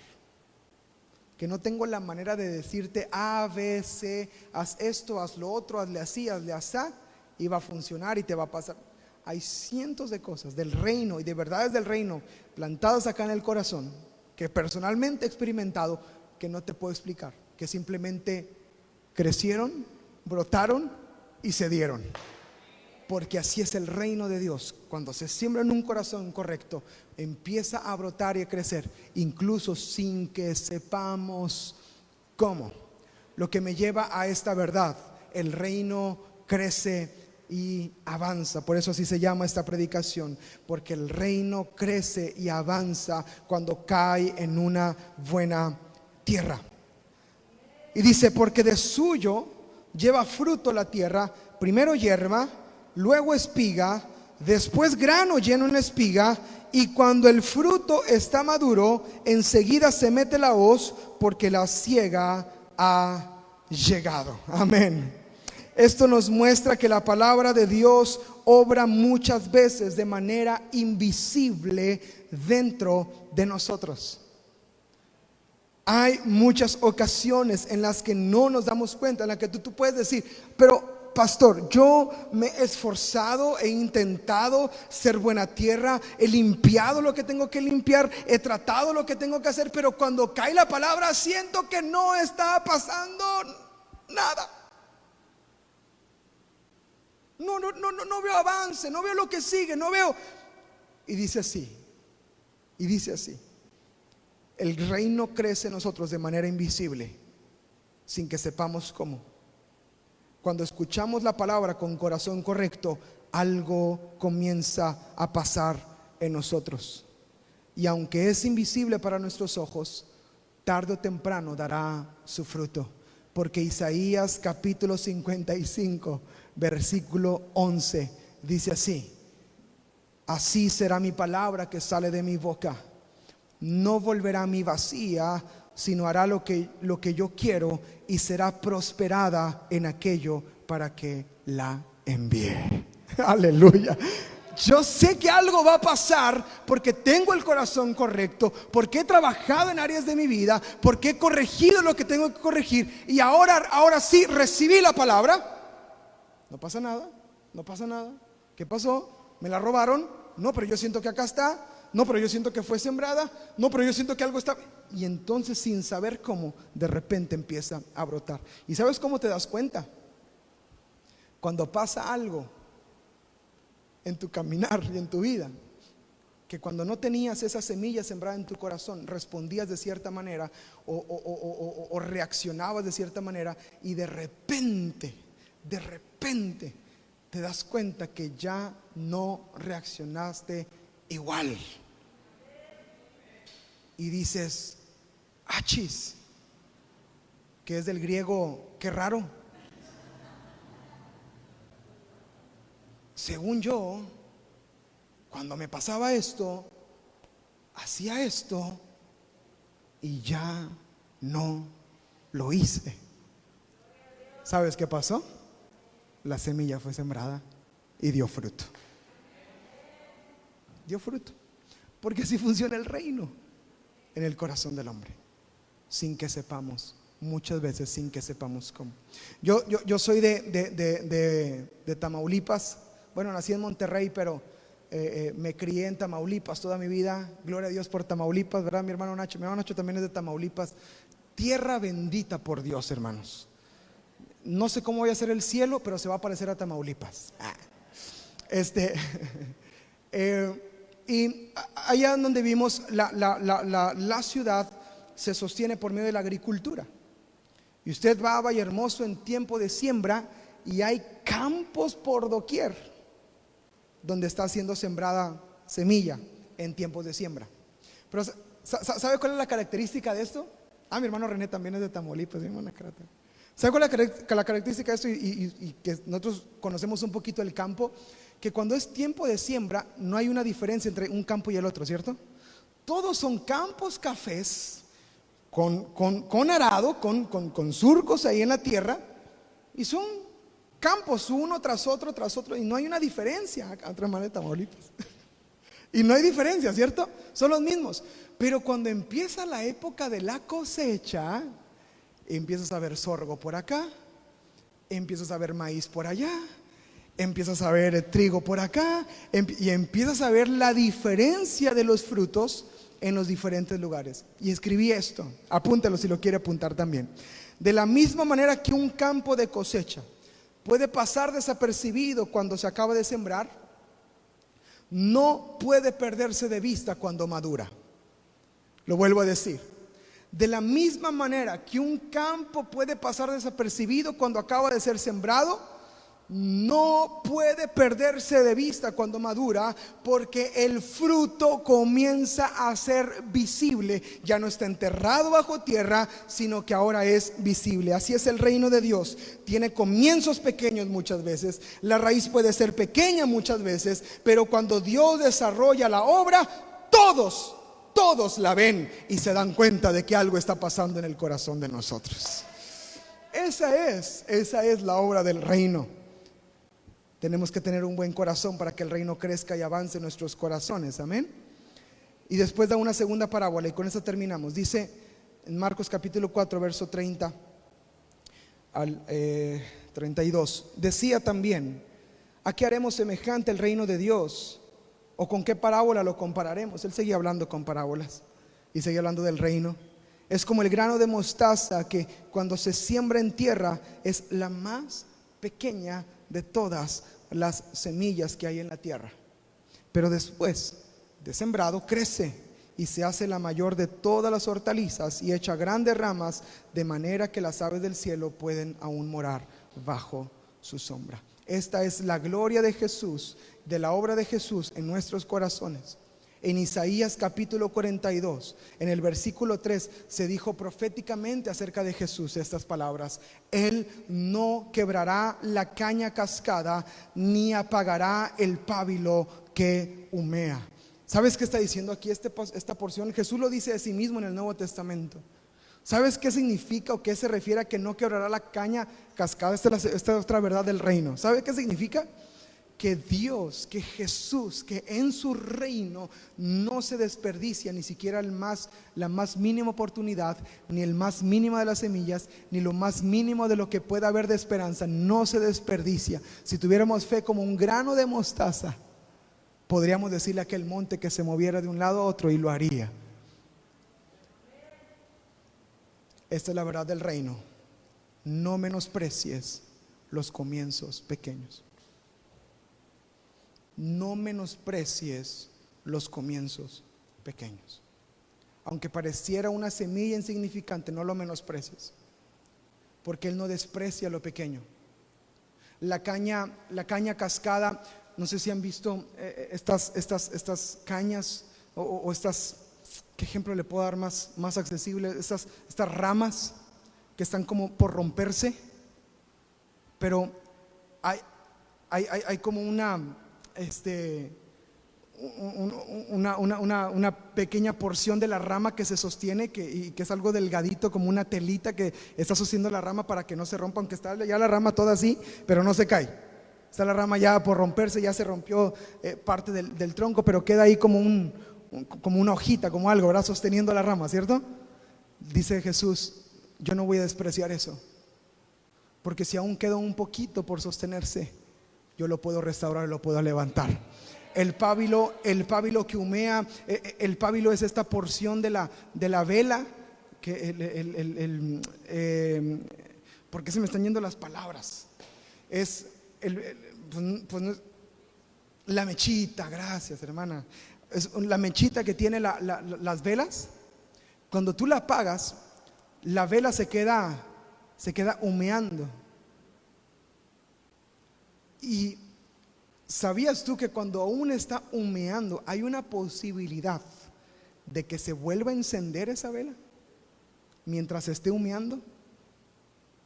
que no tengo la manera de decirte A, B, C, haz esto, haz lo otro, hazle así, hazle asá, y va a funcionar y te va a pasar. Hay cientos de cosas del reino y de verdades del reino plantadas acá en el corazón, que personalmente he experimentado, que no te puedo explicar, que simplemente crecieron, brotaron y se dieron. Porque así es el reino de Dios. Cuando se siembra en un corazón correcto, empieza a brotar y a crecer, incluso sin que sepamos cómo. Lo que me lleva a esta verdad: el reino crece y avanza. Por eso así se llama esta predicación, porque el reino crece y avanza cuando cae en una buena tierra. Y dice: porque de suyo lleva fruto la tierra, primero hierba, luego espiga, después grano lleno en espiga, y cuando el fruto está maduro, enseguida se mete la hoz, porque la siega ha llegado. Amén. Esto nos muestra que la palabra de Dios obra muchas veces de manera invisible dentro de nosotros. Hay muchas ocasiones en las que no nos damos cuenta, en las que tú puedes decir: pero pastor, yo me he esforzado, he intentado ser buena tierra, he limpiado lo que tengo que limpiar, he tratado lo que tengo que hacer, pero cuando cae la palabra siento que no está pasando nada. No veo avance, no veo lo que sigue, no veo. Y dice así, el reino crece en nosotros de manera invisible, sin que sepamos cómo. Cuando escuchamos la palabra con corazón correcto, algo comienza a pasar en nosotros. Y aunque es invisible para nuestros ojos, tarde o temprano dará su fruto. Porque Isaías capítulo 55, versículo 11, dice así: así será mi palabra que sale de mi boca. No volverá a mí vacía, sino hará lo que yo quiero, y será prosperada en aquello para que la envíe. Aleluya. Yo sé que algo va a pasar porque tengo el corazón correcto, porque he trabajado en áreas de mi vida, porque he corregido lo que tengo que corregir, y ahora sí recibí la palabra. No pasa nada, no pasa nada. ¿Qué pasó? ¿Me la robaron? No, pero yo siento que acá está. No, pero yo siento que fue sembrada. No, pero yo siento que algo está. Y entonces, sin saber cómo, de repente empieza a brotar. ¿Y sabes cómo te das cuenta? Cuando pasa algo en tu caminar y en tu vida, que cuando no tenías esa semilla sembrada en tu corazón, respondías de cierta manera o reaccionabas de cierta manera, y de repente te das cuenta que ya no reaccionaste igual. Y dices: achis, que es del griego qué raro. Según yo, cuando me pasaba esto, hacía esto, y ya no lo hice. ¿Sabes qué pasó? La semilla fue sembrada y dio fruto. Dio fruto. Porque así funciona el reino en el corazón del hombre, sin que sepamos, muchas veces sin que sepamos cómo. Yo soy de Tamaulipas. Bueno, nací en Monterrey, pero me crié en Tamaulipas toda mi vida. Gloria a Dios por Tamaulipas, ¿verdad? Mi hermano Nacho también es de Tamaulipas. Tierra bendita por Dios, hermanos. No sé cómo voy a hacer el cielo, pero se va a parecer a Tamaulipas. Y allá donde vivimos, la ciudad se sostiene por medio de la agricultura. Y usted va a Vallehermoso en tiempo de siembra, y hay campos por doquier donde está siendo sembrada semilla en tiempos de siembra. Pero ¿sabe cuál es la característica de esto? Mi hermano René también es de Tamaulipas, mi hermana Carata. ¿Sabe cuál es la característica de esto? Y que nosotros conocemos un poquito el campo, que cuando es tiempo de siembra no hay una diferencia entre un campo y el otro, ¿cierto? Todos son campos cafés con arado, con surcos ahí en la tierra, Y son campos uno tras otro, y no hay una diferencia. Otra manera de Tamaulipas. Y no hay diferencia, ¿cierto? Son los mismos. Pero cuando empieza la época de la cosecha, empiezas a ver sorgo por acá, empiezas a ver maíz por allá, empiezas a ver trigo por acá, y empiezas a ver la diferencia de los frutos en los diferentes lugares. Y escribí esto, apúntalo si lo quiere apuntar también. De la misma manera que un campo de cosecha puede pasar desapercibido cuando se acaba de sembrar, no puede perderse de vista cuando madura. Lo vuelvo a decir. De la misma manera que un campo puede pasar desapercibido cuando acaba de ser sembrado, no puede perderse de vista cuando madura, porque el fruto comienza a ser visible. Ya no está enterrado bajo tierra, sino que ahora es visible. Así es el reino de Dios. Tiene comienzos pequeños muchas veces. La raíz puede ser pequeña muchas veces, pero cuando Dios desarrolla la obra, todos la ven y se dan cuenta de que algo está pasando en el corazón de nosotros. Esa es la obra del reino. Tenemos que tener un buen corazón para que el reino crezca y avance en nuestros corazones, amén. Y después da una segunda parábola, y con esta terminamos. Dice en Marcos capítulo 4, verso 30 al 32. Decía también: ¿a qué haremos semejante el reino de Dios? ¿O con qué parábola lo compararemos? Él seguía hablando con parábolas y seguía hablando del reino. Es como el grano de mostaza, que cuando se siembra en tierra es la más pequeña de todas las semillas que hay en la tierra, pero después de sembrado crece y se hace la mayor de todas las hortalizas y echa grandes ramas, de manera que las aves del cielo pueden aún morar bajo su sombra. Esta es la gloria de Jesús, de la obra de Jesús en nuestros corazones. En Isaías capítulo 42, en el versículo 3, se dijo proféticamente acerca de Jesús estas palabras: Él no quebrará la caña cascada, ni apagará el pábilo que humea. ¿Sabes qué está diciendo aquí esta porción? Jesús lo dice de sí mismo en el Nuevo Testamento. ¿Sabes qué significa o qué se refiere a que no quebrará la caña cascada? Esta es otra verdad del reino. ¿Sabe qué significa? Que Dios, que Jesús, que en su reino no se desperdicia ni siquiera la más mínima oportunidad, ni el más mínimo de las semillas, ni lo más mínimo de lo que pueda haber de esperanza. No se desperdicia. Si tuviéramos fe como un grano de mostaza, podríamos decirle a aquel monte que se moviera de un lado a otro y lo haría. Esta es la verdad del reino. No menosprecies los comienzos pequeños. No menosprecies los comienzos pequeños. Aunque pareciera una semilla insignificante, no lo menosprecies, porque Él no desprecia lo pequeño. La caña cascada, no sé si han visto estas cañas o estas, ¿qué ejemplo le puedo dar más accesible? Estas ramas que están como por romperse, pero hay como una pequeña porción de la rama que se sostiene, y que es algo delgadito, como una telita que está sosteniendo la rama para que no se rompa, aunque está ya la rama toda así, pero no se cae. Está la rama ya por romperse, ya se rompió parte del tronco, pero queda ahí como una hojita, como algo, ¿verdad? Sosteniendo la rama, ¿cierto? Dice Jesús: yo no voy a despreciar eso, porque si aún queda un poquito por sostenerse, yo lo puedo restaurar, lo puedo levantar. El pábilo que humea, el pábilo es esta porción de la vela que ¿por qué se me están yendo las palabras? Es la mechita, gracias hermana. Es la mechita que tiene las velas. Cuando tú la apagas, la vela se queda humeando. Y ¿sabías tú que cuando aún está humeando hay una posibilidad de que se vuelva a encender esa vela mientras esté humeando?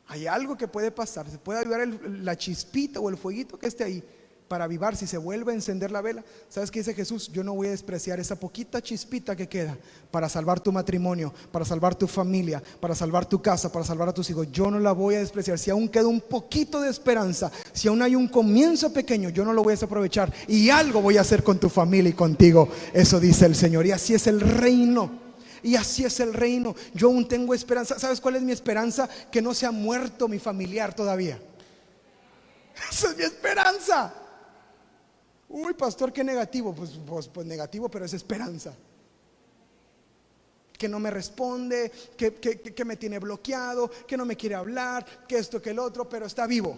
Hay algo que puede pasar, se puede avivar la chispita o el fueguito que esté ahí, para avivar, si se vuelve a encender la vela. ¿Sabes qué dice Jesús? Yo no voy a despreciar esa poquita chispita que queda para salvar tu matrimonio, para salvar tu familia, para salvar tu casa, para salvar a tus hijos. Yo no la voy a despreciar. Si aún queda un poquito de esperanza, si aún hay un comienzo pequeño, yo no lo voy a desaprovechar, y algo voy a hacer con tu familia y contigo. Eso dice el Señor. Y así es el reino. Y así es el reino. Yo aún tengo esperanza. ¿Sabes cuál es mi esperanza? Que no se ha muerto mi familiar todavía. Esa es mi esperanza. Uy, pastor, qué negativo. Pues negativo, pero es esperanza. Que no me responde, que me tiene bloqueado, que no me quiere hablar, que esto, que el otro, pero está vivo.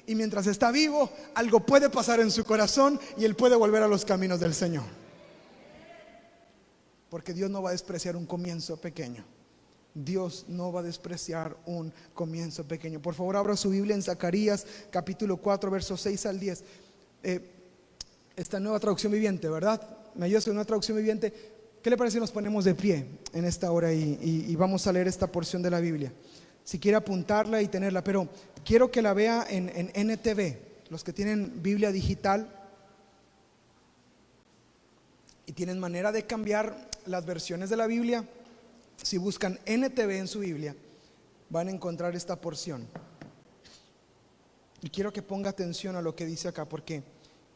Y mientras está vivo, algo puede pasar en su corazón y él puede volver a los caminos del Señor. Porque Dios no va a despreciar un comienzo pequeño. Dios no va a despreciar un comienzo pequeño. Por favor, abra su Biblia en Zacarías capítulo 4, versos 6 al 10. Esta nueva traducción viviente, ¿verdad? ¿Me ayudas con una traducción viviente? ¿Qué le parece si nos ponemos de pie en esta hora y vamos a leer esta porción de la Biblia? Si quiere apuntarla y tenerla, pero quiero que la vea en NTV. Los que tienen Biblia digital y tienen manera de cambiar las versiones de la Biblia, si buscan NTV en su Biblia, van a encontrar esta porción. Y quiero que ponga atención a lo que dice acá, porque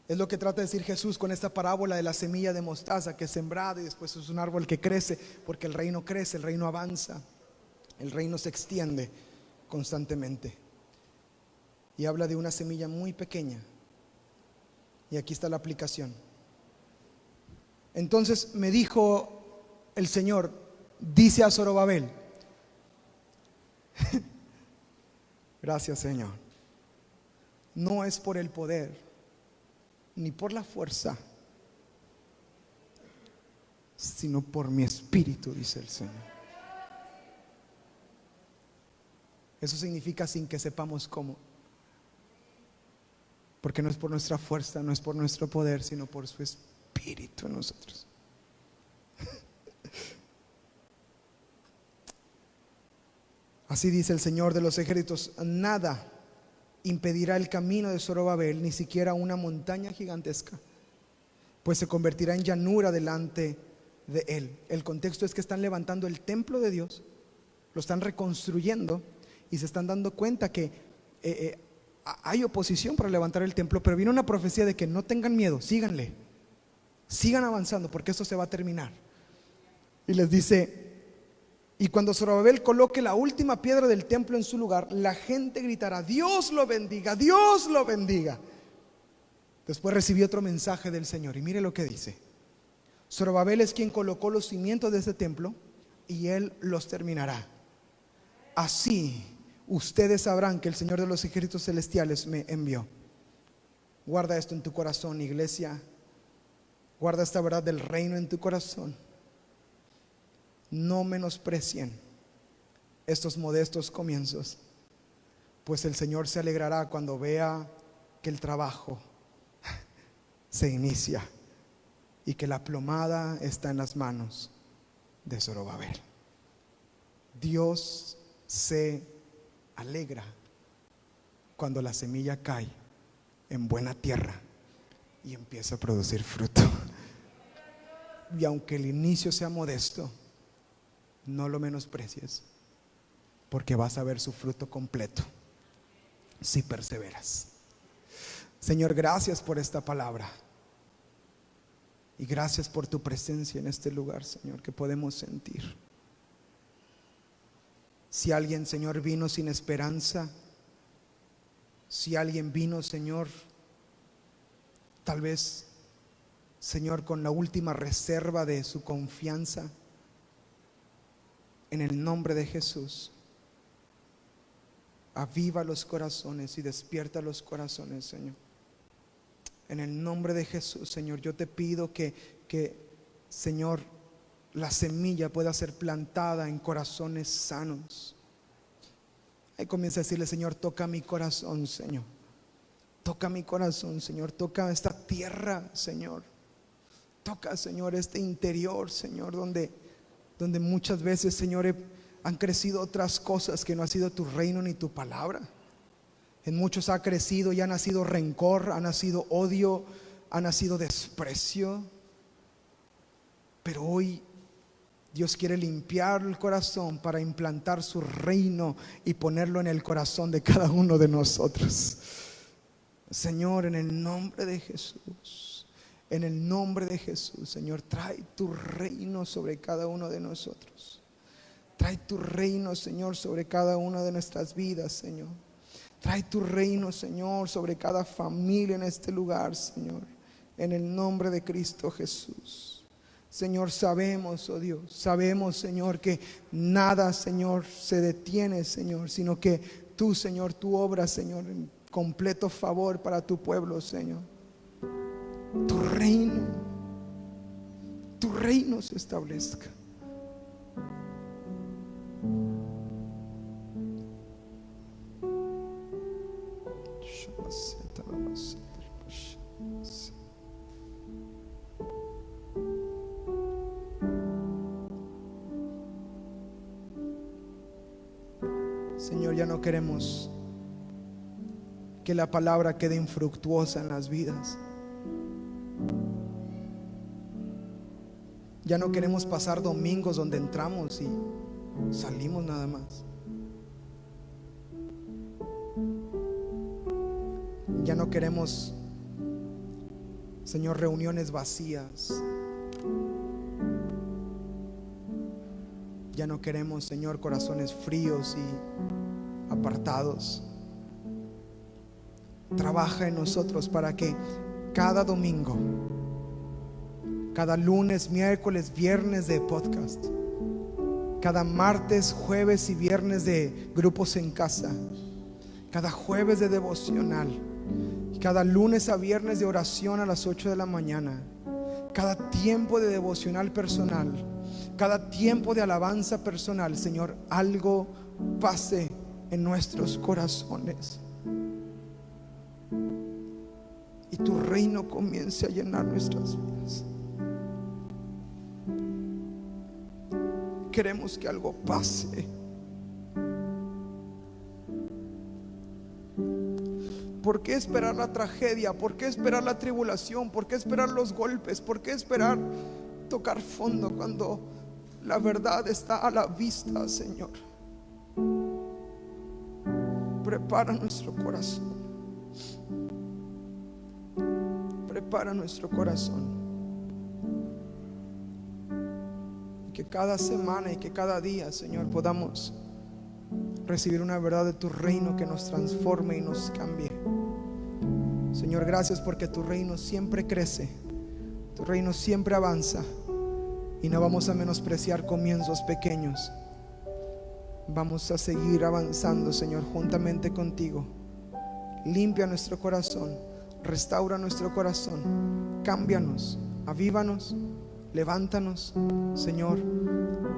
es lo que trata de decir Jesús con esta parábola de la semilla de mostaza que es sembrada y después es un árbol que crece, porque el reino crece, el reino avanza, el reino se extiende constantemente. Y habla de una semilla muy pequeña. Y aquí está la aplicación. Entonces me dijo el Señor, dice a Zorobabel, gracias Señor, no es por el poder ni por la fuerza, sino por mi espíritu, dice el Señor. Eso significa sin que sepamos cómo, porque no es por nuestra fuerza, no es por nuestro poder, sino por su espíritu en nosotros. Así dice el Señor de los ejércitos, nada impedirá el camino de Zorobabel, ni siquiera una montaña gigantesca, pues se convertirá en llanura delante de él. El contexto es que están levantando el templo de Dios, lo están reconstruyendo y se están dando cuenta que hay oposición para levantar el templo, pero viene una profecía de que no tengan miedo, síganle, sigan avanzando porque esto se va a terminar. Y les dice, y cuando Zorobabel coloque la última piedra del templo en su lugar, la gente gritará, Dios lo bendiga, Dios lo bendiga. Después recibí otro mensaje del Señor y mire lo que dice. Zorobabel es quien colocó los cimientos de este templo y él los terminará. Así ustedes sabrán que el Señor de los ejércitos celestiales me envió. Guarda esto en tu corazón, iglesia. Guarda esta verdad del reino en tu corazón. No menosprecien estos modestos comienzos, pues el Señor se alegrará cuando vea que el trabajo se inicia y que la plomada está en las manos de Zorobabel. Dios se alegra cuando la semilla cae en buena tierra y empieza a producir fruto. Y aunque el inicio sea modesto, no lo menosprecies, porque vas a ver su fruto completo si perseveras. Señor, gracias por esta palabra y gracias por tu presencia en este lugar, Señor, que podemos sentir. Si alguien, Señor, vino sin esperanza, si alguien vino, Señor, tal vez, Señor, con la última reserva de su confianza, en el nombre de Jesús, aviva los corazones y despierta los corazones, Señor. En el nombre de Jesús, Señor, yo te pido que Señor, la semilla pueda ser plantada en corazones sanos. Ahí comienza a decirle, Señor, toca mi corazón, Señor. Toca mi corazón, Señor. Toca esta tierra, Señor. Toca, Señor, este interior, Señor, donde muchas veces, Señor, han crecido otras cosas que no ha sido tu reino ni tu palabra. En muchos ha crecido y ha nacido rencor, ha nacido odio, ha nacido desprecio. Pero hoy Dios quiere limpiar el corazón para implantar su reino y ponerlo en el corazón de cada uno de nosotros. Señor, en el nombre de Jesús, en el nombre de Jesús, Señor, trae tu reino sobre cada uno de nosotros. Trae tu reino, Señor, sobre cada una de nuestras vidas, Señor. Trae tu reino, Señor, sobre cada familia en este lugar, Señor, en el nombre de Cristo Jesús. Señor, sabemos, oh Dios, sabemos, Señor, que nada, Señor, se detiene, Señor, sino que tú, Señor, tú obras, Señor, en completo favor para tu pueblo, Señor. Tu reino se establezca. Señor, ya no queremos que la palabra quede infructuosa en las vidas. Ya no queremos pasar domingos donde entramos y salimos nada más. Ya no queremos, Señor, reuniones vacías. Ya no queremos, Señor, corazones fríos y apartados. Trabaja en nosotros para que cada domingo, cada lunes, miércoles, viernes de podcast, cada martes, jueves y viernes de grupos en casa, cada jueves de devocional, cada lunes a viernes de oración a las 8 de la mañana, cada tiempo de devocional personal, cada tiempo de alabanza personal, Señor, algo pase en nuestros corazones y tu reino comience a llenar nuestras vidas. Queremos que algo pase. ¿Por qué esperar la tragedia? ¿Por qué esperar la tribulación? ¿Por qué esperar los golpes? ¿Por qué esperar tocar fondo cuando la verdad está a la vista, Señor? Prepara nuestro corazón. Prepara nuestro corazón. Y que cada semana y que cada día, Señor, podamos recibir una verdad de tu reino que nos transforme y nos cambie. Señor, gracias porque tu reino siempre crece, tu reino siempre avanza, y no vamos a menospreciar comienzos pequeños. Vamos a seguir avanzando, Señor, juntamente contigo. Limpia nuestro corazón, restaura nuestro corazón, cámbianos, avívanos, levántanos, Señor,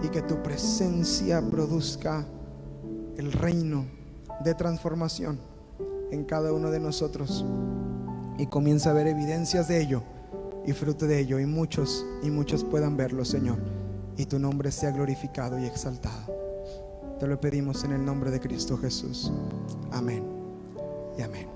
y que tu presencia produzca el reino de transformación en cada uno de nosotros, y comienza a ver evidencias de ello y fruto de ello, y muchos puedan verlo, Señor, y tu nombre sea glorificado y exaltado. Te lo pedimos en el nombre de Cristo Jesús. Amén y amén.